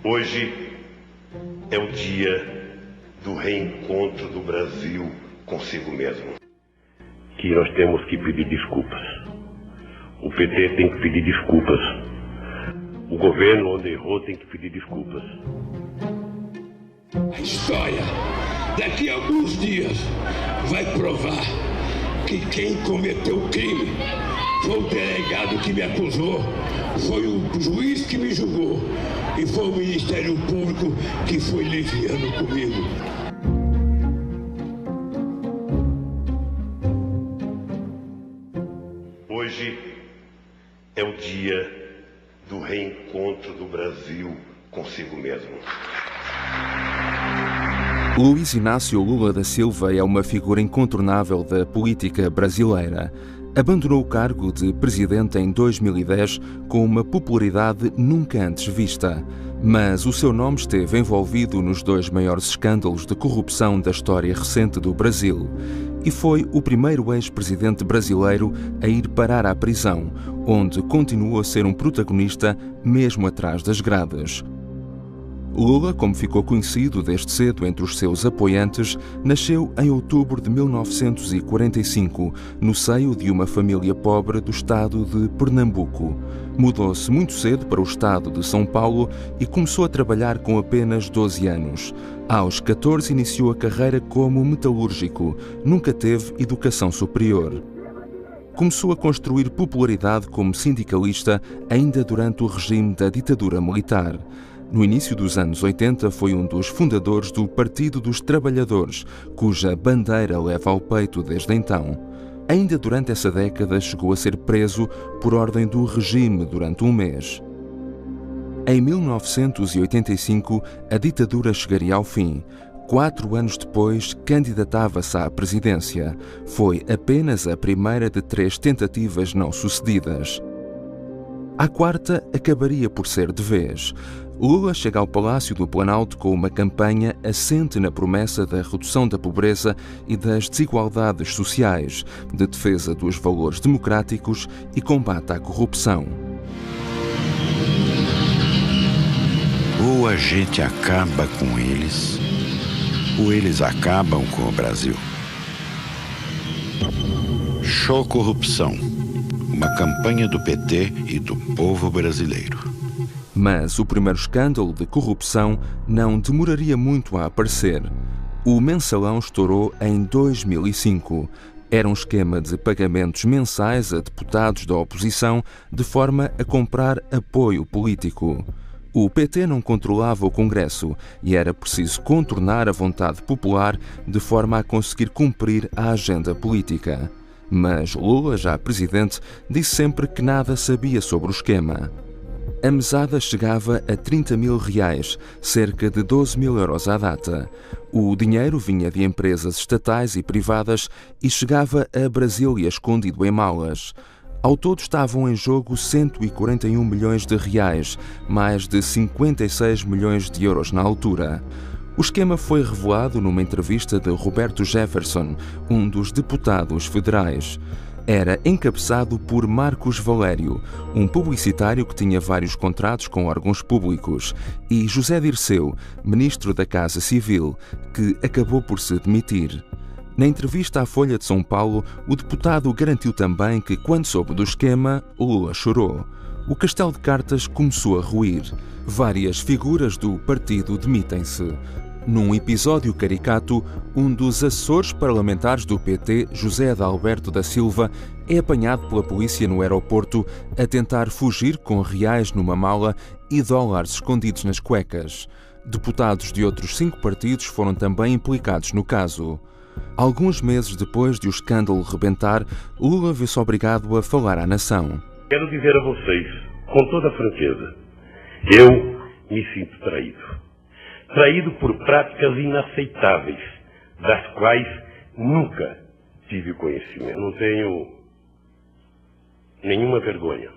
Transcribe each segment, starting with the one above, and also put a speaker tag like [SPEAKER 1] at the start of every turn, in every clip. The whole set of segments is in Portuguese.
[SPEAKER 1] Hoje é o dia do reencontro do Brasil consigo mesmo. Que nós temos que pedir desculpas. O PT tem que pedir desculpas. O governo, onde errou, tem que pedir desculpas.
[SPEAKER 2] A história, daqui a alguns dias, vai provar que quem cometeu o crime foi o delegado que me acusou, foi o juiz que me julgou e foi o Ministério Público que foi liviano comigo.
[SPEAKER 1] Hoje é o dia do reencontro do Brasil consigo mesmo.
[SPEAKER 3] Luiz Inácio Lula da Silva é uma figura incontornável da política brasileira. Abandonou o cargo de presidente em 2010 com uma popularidade nunca antes vista. Mas o seu nome esteve envolvido nos dois maiores escândalos de corrupção da história recente do Brasil. E foi o primeiro ex-presidente brasileiro a ir parar à prisão, onde continuou a ser um protagonista mesmo atrás das grades. Lula, como ficou conhecido desde cedo entre os seus apoiantes, nasceu em outubro de 1945, no seio de uma família pobre do estado de Pernambuco. Mudou-se muito cedo para o estado de São Paulo e começou a trabalhar com apenas 12 anos. Aos 14 iniciou a carreira como metalúrgico, nunca teve educação superior. Começou a construir popularidade como sindicalista ainda durante o regime da ditadura militar. No início dos anos 80, foi um dos fundadores do Partido dos Trabalhadores, cuja bandeira leva ao peito desde então. Ainda durante essa década, chegou a ser preso por ordem do regime durante um mês. Em 1985, a ditadura chegaria ao fim. 4 anos depois, candidatava-se à presidência. Foi apenas a primeira de 3 tentativas não sucedidas. A quarta acabaria por ser de vez. Lula chega ao Palácio do Planalto com uma campanha assente na promessa da redução da pobreza e das desigualdades sociais, de defesa dos valores democráticos e combate à corrupção.
[SPEAKER 4] Ou a gente acaba com eles, ou eles acabam com o Brasil. Show Corrupção, uma campanha do PT e do povo brasileiro.
[SPEAKER 3] Mas o primeiro escândalo de corrupção não demoraria muito a aparecer. O Mensalão estourou em 2005. Era um esquema de pagamentos mensais a deputados da oposição de forma a comprar apoio político. O PT não controlava o Congresso e era preciso contornar a vontade popular de forma a conseguir cumprir a agenda política. Mas Lula, já presidente, disse sempre que nada sabia sobre o esquema. A mesada chegava a 30 mil reais, cerca de 12 mil euros à data. O dinheiro vinha de empresas estatais e privadas e chegava a Brasília escondido em malas. Ao todo estavam em jogo 141 milhões de reais, mais de 56 milhões de euros na altura. O esquema foi revelado numa entrevista de Roberto Jefferson, um dos deputados federais. Era encabeçado por Marcos Valério, um publicitário que tinha vários contratos com órgãos públicos, e José Dirceu, ministro da Casa Civil, que acabou por se demitir. Na entrevista à Folha de São Paulo, o deputado garantiu também que, quando soube do esquema, Lula chorou. O castelo de cartas começou a ruir. Várias figuras do partido demitem-se. Num episódio caricato, um dos assessores parlamentares do PT, José Adalberto da Silva, é apanhado pela polícia no aeroporto a tentar fugir com reais numa mala e dólares escondidos nas cuecas. Deputados de outros 5 partidos foram também implicados no caso. Alguns meses depois de o escândalo rebentar, Lula viu-se obrigado a falar à nação.
[SPEAKER 1] Quero dizer a vocês, com toda a franqueza, eu me sinto traído. Traído por práticas inaceitáveis, das quais nunca tive conhecimento. Não tenho nenhuma vergonha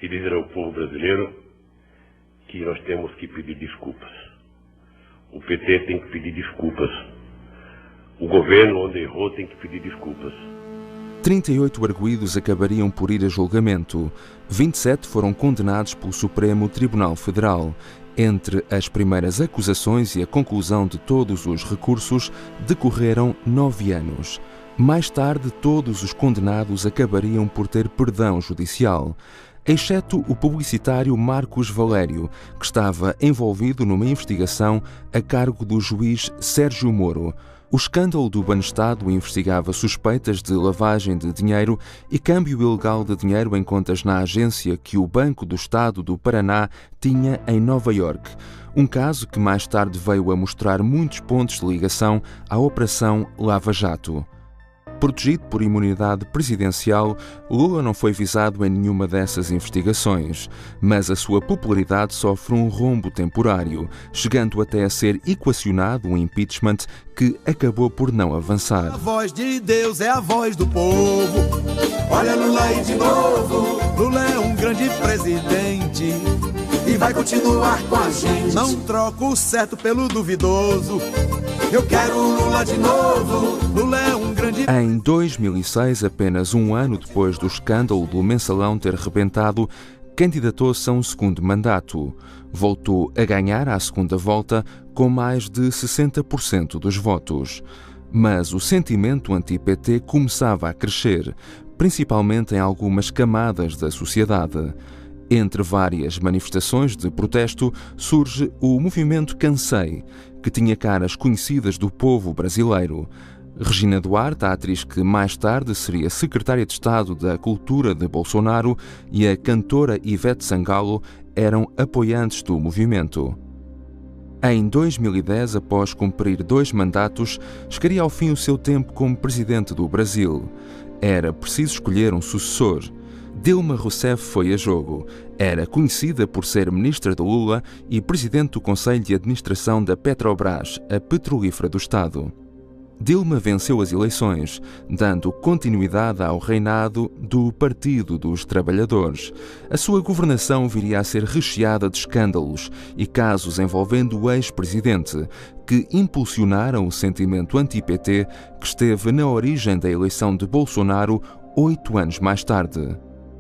[SPEAKER 1] de dizer ao povo brasileiro que nós temos que pedir desculpas. O PT tem que pedir desculpas. O governo, onde errou, tem que pedir desculpas.
[SPEAKER 3] 38 arguidos acabariam por ir a julgamento. 27 foram condenados pelo Supremo Tribunal Federal. Entre as primeiras acusações e a conclusão de todos os recursos, decorreram 9 anos. Mais tarde, todos os condenados acabariam por ter perdão judicial, exceto o publicitário Marcos Valério, que estava envolvido numa investigação a cargo do juiz Sérgio Moro. O escândalo do Banestado investigava suspeitas de lavagem de dinheiro e câmbio ilegal de dinheiro em contas na agência que o Banco do Estado do Paraná tinha em Nova Iorque. Um caso que mais tarde veio a mostrar muitos pontos de ligação à Operação Lava Jato. Protegido por imunidade presidencial, Lula não foi visado em nenhuma dessas investigações, mas a sua popularidade sofre um rombo temporário, chegando até a ser equacionado um impeachment que acabou por não avançar.
[SPEAKER 5] A voz de Deus é a voz do povo. Olha Lula aí de novo. Lula é um grande presidente e vai continuar com a gente. Não troco o certo pelo duvidoso. Eu quero Lula de novo. Lula é um grande...
[SPEAKER 3] Em 2006, apenas um ano depois do escândalo do Mensalão ter rebentado, candidatou-se a um segundo mandato. Voltou a ganhar à segunda volta com mais de 60% dos votos. Mas o sentimento anti-PT começava a crescer, principalmente em algumas camadas da sociedade. Entre várias manifestações de protesto, surge o movimento Cansei, que tinha caras conhecidas do povo brasileiro. Regina Duarte, a atriz que mais tarde seria secretária de Estado da Cultura de Bolsonaro, e a cantora Ivete Sangalo eram apoiantes do movimento. Em 2010, após cumprir 2 mandatos, chegaria ao fim o seu tempo como presidente do Brasil. Era preciso escolher um sucessor. Dilma Rousseff foi a jogo. Era conhecida por ser ministra de Lula e presidente do Conselho de Administração da Petrobras, a petrolífera do Estado. Dilma venceu as eleições, dando continuidade ao reinado do Partido dos Trabalhadores. A sua governação viria a ser recheada de escândalos e casos envolvendo o ex-presidente, que impulsionaram o sentimento anti-PT que esteve na origem da eleição de Bolsonaro 8 anos mais tarde.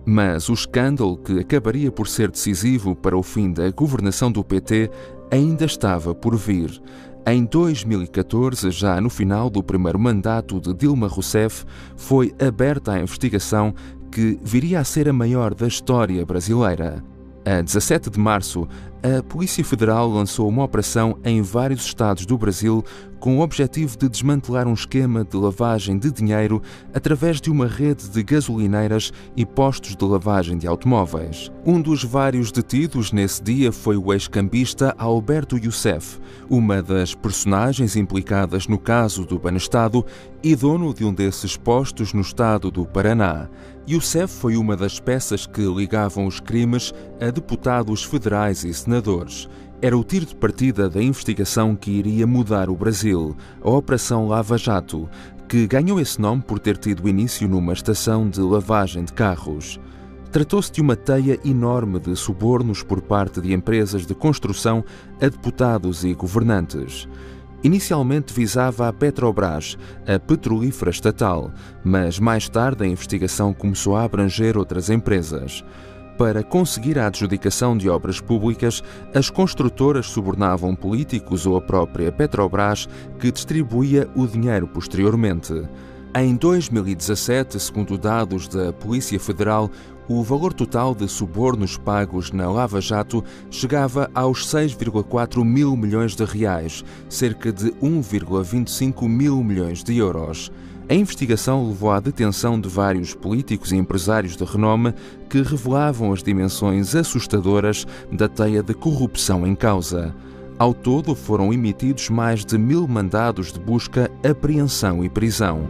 [SPEAKER 3] Mas o escândalo que acabaria por ser decisivo para o fim da governação do PT ainda estava por vir. Em 2014, já no final do primeiro mandato de Dilma Rousseff, foi aberta a investigação que viria a ser a maior da história brasileira. A 17 de março, a Polícia Federal lançou uma operação em vários estados do Brasil com o objetivo de desmantelar um esquema de lavagem de dinheiro através de uma rede de gasolineiras e postos de lavagem de automóveis. Um dos vários detidos nesse dia foi o ex-cambista Alberto Youssef, uma das personagens implicadas no caso do Banestado e dono de um desses postos no estado do Paraná. Youssef foi uma das peças que ligavam os crimes a deputados federais e senadores. Era o tiro de partida da investigação que iria mudar o Brasil, a Operação Lava Jato, que ganhou esse nome por ter tido início numa estação de lavagem de carros. Tratou-se de uma teia enorme de subornos por parte de empresas de construção a deputados e governantes. Inicialmente visava a Petrobras, a petrolífera estatal, mas mais tarde a investigação começou a abranger outras empresas. Para conseguir a adjudicação de obras públicas, as construtoras subornavam políticos ou a própria Petrobras, que distribuía o dinheiro posteriormente. Em 2017, segundo dados da Polícia Federal, o valor total de subornos pagos na Lava Jato chegava aos 6,4 mil milhões de reais, cerca de 1,25 mil milhões de euros. A investigação levou à detenção de vários políticos e empresários de renome que revelavam as dimensões assustadoras da teia de corrupção em causa. Ao todo, foram emitidos mais de 1000 mandados de busca, apreensão e prisão.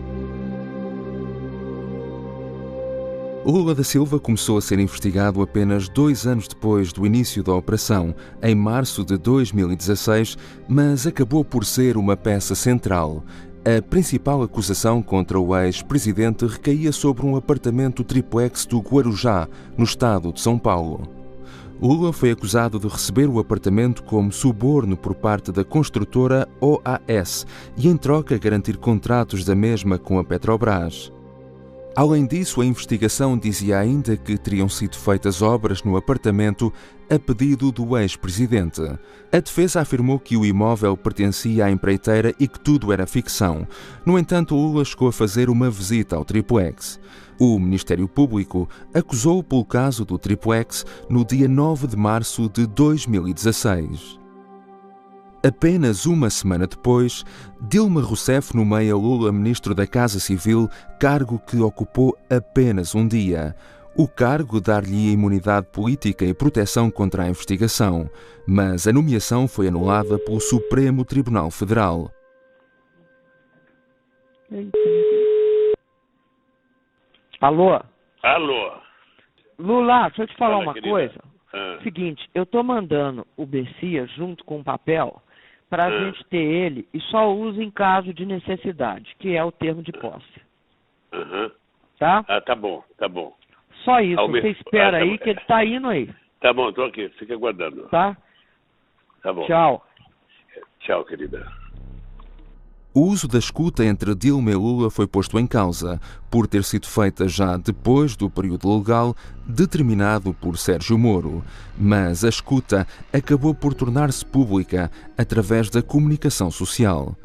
[SPEAKER 3] Lula da Silva começou a ser investigado apenas 2 anos depois do início da operação, em março de 2016, mas acabou por ser uma peça central. A principal acusação contra o ex-presidente recaía sobre um apartamento triplex do Guarujá, no estado de São Paulo. Lula foi acusado de receber o apartamento como suborno por parte da construtora OAS e, em troca, garantir contratos da mesma com a Petrobras. Além disso, a investigação dizia ainda que teriam sido feitas obras no apartamento a pedido do ex-presidente. A defesa afirmou que o imóvel pertencia à empreiteira e que tudo era ficção. No entanto, Lula chegou a fazer uma visita ao triplex. O Ministério Público acusou-o pelo caso do triplex no dia 9 de março de 2016. Apenas uma semana depois, Dilma Rousseff nomeia Lula ministro da Casa Civil, cargo que ocupou apenas um dia. O cargo dar-lhe imunidade política e proteção contra a investigação, mas a nomeação foi anulada pelo Supremo Tribunal Federal.
[SPEAKER 6] Alô?
[SPEAKER 2] Alô?
[SPEAKER 6] Lula, deixa eu te falar
[SPEAKER 2] Fala,
[SPEAKER 6] uma
[SPEAKER 2] querida.
[SPEAKER 6] coisa. Seguinte, eu tô mandando o Bessias junto com o papel para a gente ter ele e só usa em caso de necessidade, que é o termo de posse. Tá?
[SPEAKER 2] Ah, tá bom, tá bom.
[SPEAKER 6] Só isso,
[SPEAKER 2] Ao
[SPEAKER 6] você
[SPEAKER 2] mesmo-
[SPEAKER 6] espera
[SPEAKER 2] tá
[SPEAKER 6] aí
[SPEAKER 2] bom.
[SPEAKER 6] que ele tá indo aí,
[SPEAKER 2] Tá bom, tô aqui, fica aguardando.
[SPEAKER 6] tá?
[SPEAKER 2] Tá bom.
[SPEAKER 6] Tchau.
[SPEAKER 2] Tchau, querida.
[SPEAKER 3] O uso da escuta entre Dilma e Lula foi posto em causa, por ter sido feita já depois do período legal determinado por Sérgio Moro. Mas a escuta acabou por tornar-se pública através da comunicação social.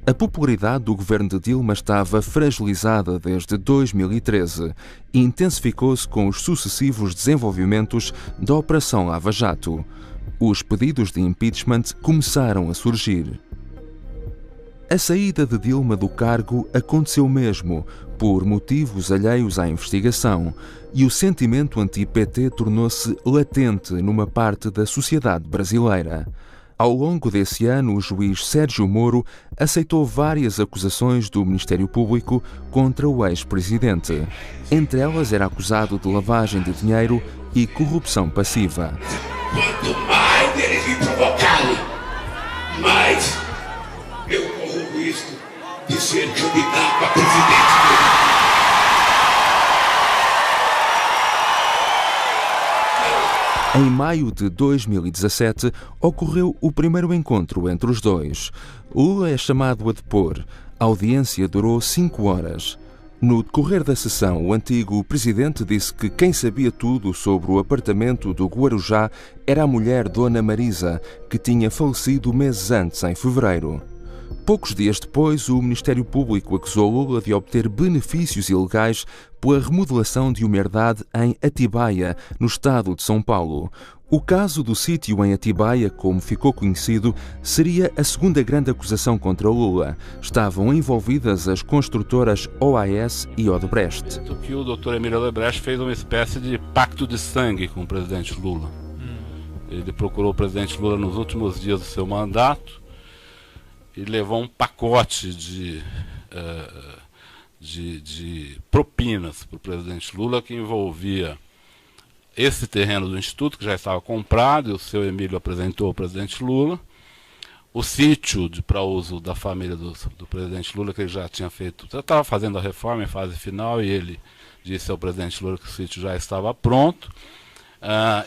[SPEAKER 3] A popularidade do governo de Dilma estava fragilizada desde 2013 e intensificou-se com os sucessivos desenvolvimentos da Operação Lava Jato. Os pedidos de impeachment começaram a surgir. A saída de Dilma do cargo aconteceu mesmo por motivos alheios à investigação e o sentimento anti-PT tornou-se latente numa parte da sociedade brasileira. Ao longo desse ano, o juiz Sérgio Moro aceitou várias acusações do Ministério Público contra o ex-presidente. Entre elas, era acusado de lavagem de dinheiro e corrupção passiva.
[SPEAKER 2] Quanto mais eles me provocarem, mais eu corro o risco de ser candidato a presidente.
[SPEAKER 3] Em maio de 2017, ocorreu o primeiro encontro entre os dois. Lula é chamado a depor. A audiência durou 5 horas. No decorrer da sessão, o antigo presidente disse que quem sabia tudo sobre o apartamento do Guarujá era a mulher Dona Marisa, que tinha falecido meses antes, em fevereiro. Poucos dias depois, o Ministério Público acusou Lula de obter benefícios ilegais pela remodelação de uma herdade em Atibaia, no estado de São Paulo. O caso do sítio em Atibaia, como ficou conhecido, seria a segunda grande acusação contra Lula. Estavam envolvidas as construtoras OAS e Odebrecht.
[SPEAKER 7] Que o Dr. Emílio Odebrecht fez uma espécie de pacto de sangue com o presidente Lula. Ele procurou o presidente Lula nos últimos dias do seu mandato e levou um pacote de propinas para o presidente Lula, que envolvia esse terreno do Instituto, que já estava comprado, e o seu Emílio apresentou ao presidente Lula, o sítio para uso da família do presidente Lula, que ele já tinha feito, já estava fazendo a reforma em fase final, e ele disse ao presidente Lula que o sítio já estava pronto.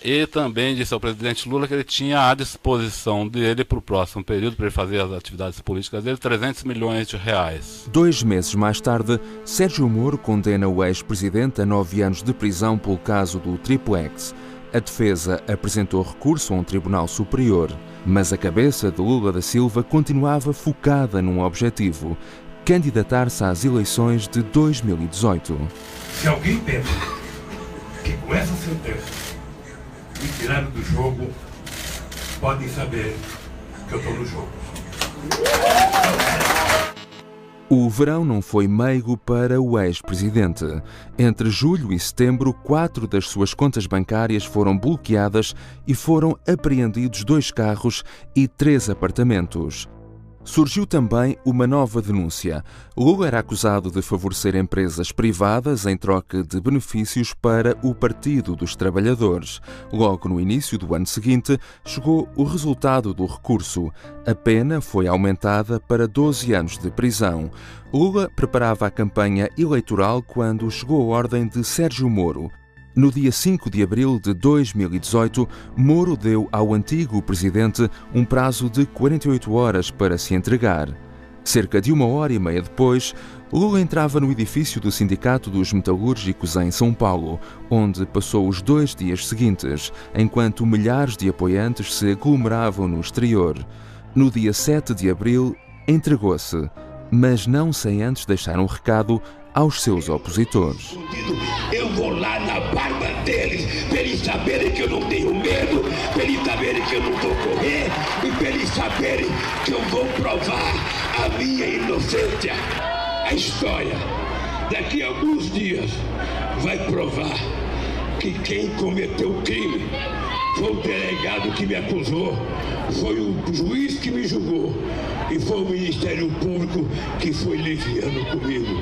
[SPEAKER 7] E também disse ao presidente Lula que ele tinha à disposição dele para o próximo período, para ele fazer as atividades políticas dele, 300 milhões de reais.
[SPEAKER 3] 2 meses mais tarde, Sérgio Moro condena o ex-presidente a 9 anos de prisão pelo caso do triplex. A defesa apresentou recurso a um tribunal superior, mas a cabeça de Lula da Silva continuava focada num objetivo: candidatar-se às eleições de 2018.
[SPEAKER 2] Se alguém pensa que com essa sentença me tiraram do jogo, podem saber que eu estou no jogo.
[SPEAKER 3] O verão não foi meigo para o ex-presidente. Entre julho e setembro, 4 das suas contas bancárias foram bloqueadas e foram apreendidos 2 carros e 3 apartamentos. Surgiu também uma nova denúncia. Lula era acusado de favorecer empresas privadas em troca de benefícios para o Partido dos Trabalhadores. Logo no início do ano seguinte, chegou o resultado do recurso. A pena foi aumentada para 12 anos de prisão. Lula preparava a campanha eleitoral quando chegou a ordem de Sérgio Moro. No dia 5 de abril de 2018, Moro deu ao antigo presidente um prazo de 48 horas para se entregar. Cerca de 1h30 depois, Lula entrava no edifício do Sindicato dos Metalúrgicos em São Paulo, onde passou os 2 dias seguintes, enquanto milhares de apoiantes se aglomeravam no exterior. No dia 7 de abril, entregou-se, mas não sem antes deixar um recado aos seus opositores.
[SPEAKER 2] Eu vou lá na barba deles, para eles saberem que eu não tenho medo, para eles saberem que eu não vou correr e para eles saberem que eu vou provar a minha inocência. A história, daqui a alguns dias, vai provar que quem cometeu o crime foi o delegado que me acusou, foi o juiz que me julgou e foi o Ministério Público que foi liviano comigo.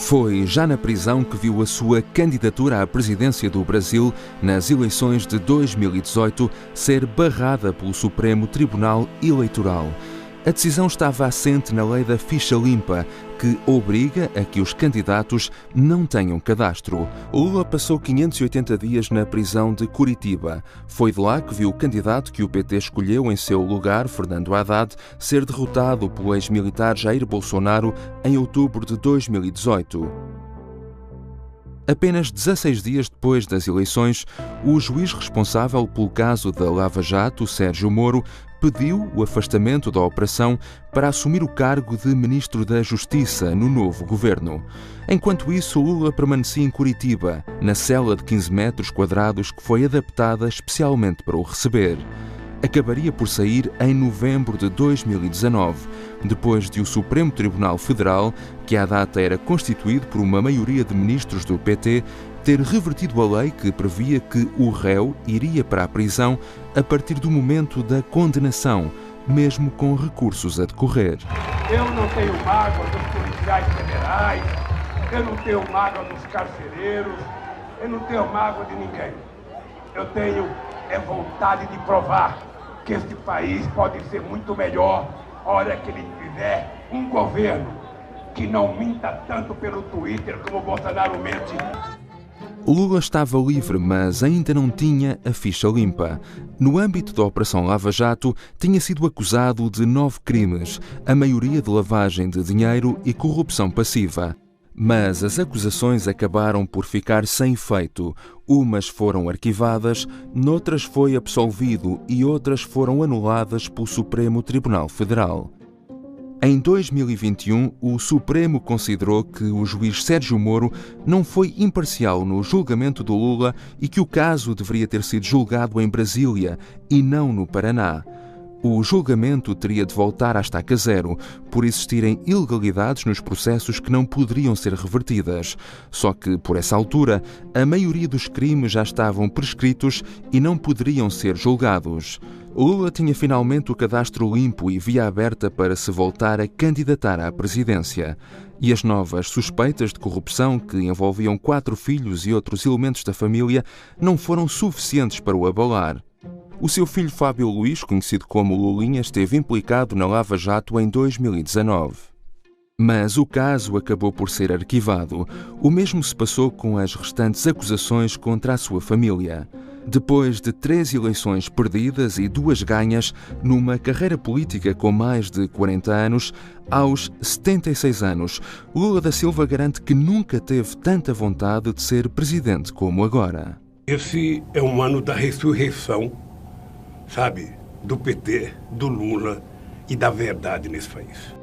[SPEAKER 3] Foi já na prisão que viu a sua candidatura à presidência do Brasil nas eleições de 2018 ser barrada pelo Supremo Tribunal Eleitoral. A decisão estava assente na lei da ficha limpa, que obriga a que os candidatos não tenham cadastro. Lula passou 580 dias na prisão de Curitiba. Foi de lá que viu o candidato que o PT escolheu em seu lugar, Fernando Haddad, ser derrotado pelo ex-militar Jair Bolsonaro em outubro de 2018. Apenas 16 dias depois das eleições, o juiz responsável pelo caso da Lava Jato, Sérgio Moro, pediu o afastamento da operação para assumir o cargo de Ministro da Justiça no novo governo. Enquanto isso, Lula permanecia em Curitiba, na cela de 15 metros quadrados que foi adaptada especialmente para o receber. Acabaria por sair em novembro de 2019, depois de o Supremo Tribunal Federal, que à data era constituído por uma maioria de ministros do PT, ter revertido a lei que previa que o réu iria para a prisão a partir do momento da condenação, mesmo com recursos a decorrer.
[SPEAKER 2] Eu não tenho mágoa dos policiais federais, eu não tenho mágoa dos carcereiros, eu não tenho mágoa de ninguém. Eu tenho vontade de provar que este país pode ser muito melhor a hora que ele tiver um governo que não minta tanto pelo Twitter como o Bolsonaro mente.
[SPEAKER 3] Lula estava livre, mas ainda não tinha a ficha limpa. No âmbito da Operação Lava Jato, tinha sido acusado de 9 crimes, a maioria de lavagem de dinheiro e corrupção passiva. Mas as acusações acabaram por ficar sem efeito. Umas foram arquivadas, noutras foi absolvido e outras foram anuladas pelo Supremo Tribunal Federal. Em 2021, o Supremo considerou que o juiz Sérgio Moro não foi imparcial no julgamento do Lula e que o caso deveria ter sido julgado em Brasília e não no Paraná. O julgamento teria de voltar à estaca zero, por existirem ilegalidades nos processos que não poderiam ser revertidas. Só que, por essa altura, a maioria dos crimes já estavam prescritos e não poderiam ser julgados. Lula tinha finalmente o cadastro limpo e via aberta para se voltar a candidatar à presidência. E as novas suspeitas de corrupção, que envolviam 4 filhos e outros elementos da família, não foram suficientes para o abalar. O seu filho Fábio Luís, conhecido como Lulinha, esteve implicado na Lava Jato em 2019. Mas o caso acabou por ser arquivado. O mesmo se passou com as restantes acusações contra a sua família. Depois de 3 eleições perdidas e 2 ganhas, numa carreira política com mais de 40 anos, aos 76 anos, Lula da Silva garante que nunca teve tanta vontade de ser presidente como agora.
[SPEAKER 2] Esse é um ano da ressurreição, sabe, do PT, do Lula e da verdade nesse país.